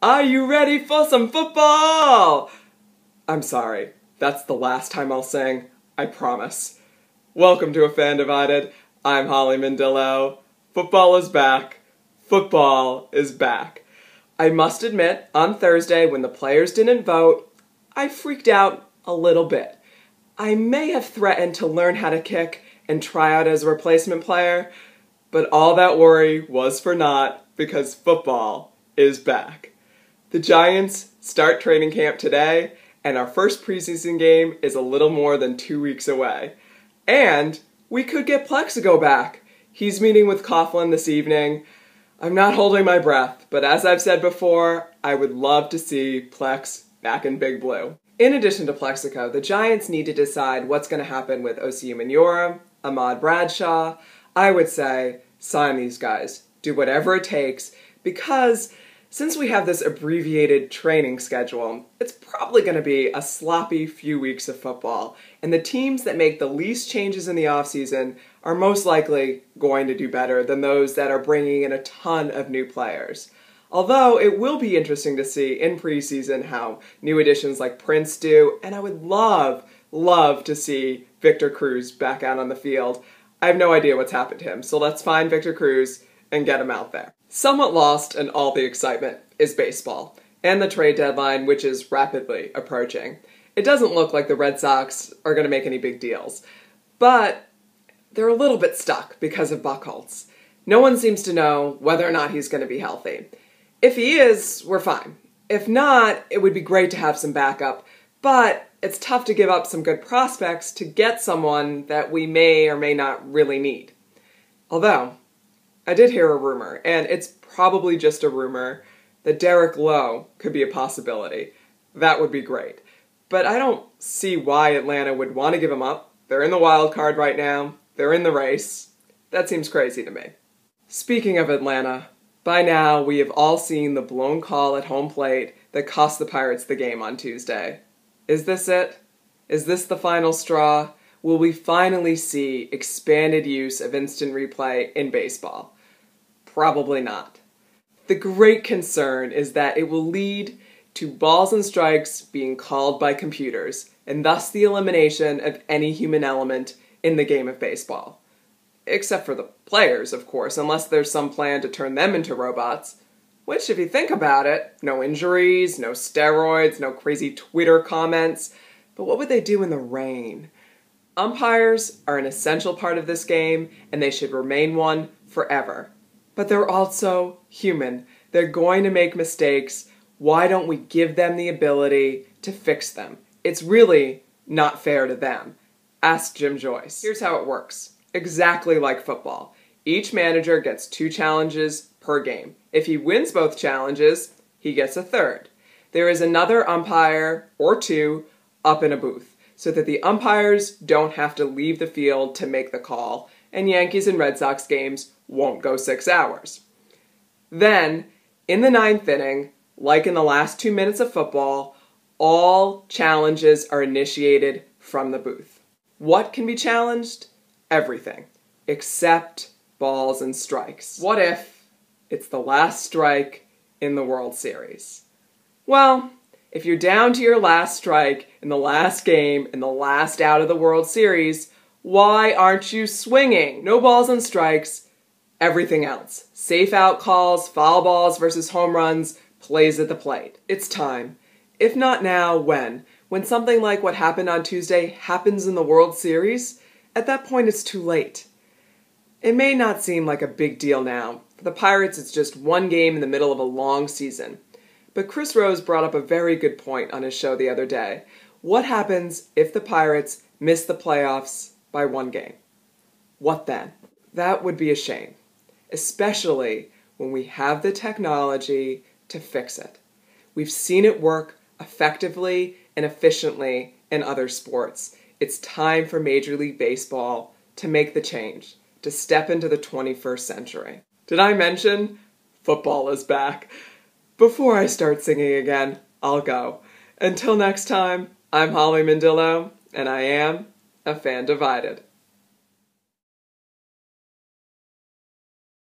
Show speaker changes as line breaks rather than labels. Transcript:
Are you ready for some football? I'm sorry, that's the last time I'll sing, I promise. Welcome to A Fan Divided. I'm Holly Mandillo. Football is back. Football is back. I must admit, on Thursday when the players didn't vote, I freaked out a little bit. I may have threatened to learn how to kick and try out as a replacement player, but all that worry was for naught because football is back. The Giants start training camp today, and our first preseason game is a little more than 2 weeks away. And we could get Plexico back. He's meeting with Coughlin this evening. I'm not holding my breath, but as I've said before, I would love to see Plex back in Big Blue. In addition to Plexico, the Giants need to decide what's going to happen with Osi Umenyiora, Ahmad Bradshaw. I would say sign these guys. Do whatever it takes, because since we have this abbreviated training schedule, it's probably going to be a sloppy few weeks of football, and the teams that make the least changes in the offseason are most likely going to do better than those that are bringing in a ton of new players. Although it will be interesting to see in preseason how new additions like Prince do, and I would love to see Victor Cruz back out on the field. I have no idea what's happened to him, so let's find Victor Cruz and get him out there. Somewhat lost in all the excitement is baseball, and the trade deadline, which is rapidly approaching. It doesn't look like the Red Sox are going to make any big deals, but they're a little bit stuck because of Buchholz. No one seems to know whether or not he's going to be healthy. If he is, we're fine. If not, it would be great to have some backup, but it's tough to give up some good prospects to get someone that we may or may not really need. Although, I did hear a rumor, and it's probably just a rumor, that Derek Lowe could be a possibility. That would be great. But I don't see why Atlanta would want to give him up. They're in the wild card right now. They're in the race. That seems crazy to me. Speaking of Atlanta, by now we have all seen the blown call at home plate that cost the Pirates the game on Tuesday. Is this it? Is this the final straw? Will we finally see expanded use of instant replay in baseball? Probably not. The great concern is that it will lead to balls and strikes being called by computers, and thus the elimination of any human element in the game of baseball. Except for the players, of course, unless there's some plan to turn them into robots. Which, if you think about it, no injuries, no steroids, no crazy Twitter comments. But what would they do in the rain? Umpires are an essential part of this game, and they should remain one forever. But they're also human. They're going to make mistakes. Why don't we give them the ability to fix them? It's really not fair to them. Ask Jim Joyce. Here's how it works. Exactly like football. Each manager gets 2 challenges per game. If he wins both challenges, he gets a third. There is another umpire, or 2, up in a booth, so that the umpires don't have to leave the field to make the call, and Yankees and Red Sox games won't go 6 hours. Then, in the 9th inning, like in the last 2 minutes of football, all challenges are initiated from the booth. What can be challenged? Everything, except balls and strikes. What if it's the last strike in the World Series? Well, if you're down to your last strike in the last game in the last out of the World Series, why aren't you swinging? No balls and strikes, everything else. Safe out calls, foul balls versus home runs, plays at the plate. It's time. If not now, when? When something like what happened on Tuesday happens in the World Series, at that point it's too late. It may not seem like a big deal now. For the Pirates, it's just one game in the middle of a long season. But Chris Rose brought up a very good point on his show the other day. What happens if the Pirates miss the playoffs by 1 game? What then? That would be a shame, especially when we have the technology to fix it. We've seen it work effectively and efficiently in other sports. It's time for Major League Baseball to make the change, to step into the 21st century. Did I mention football is back? Before I start singing again, I'll go. Until next time, I'm Holly Mandillo, and I am A Fan Divided.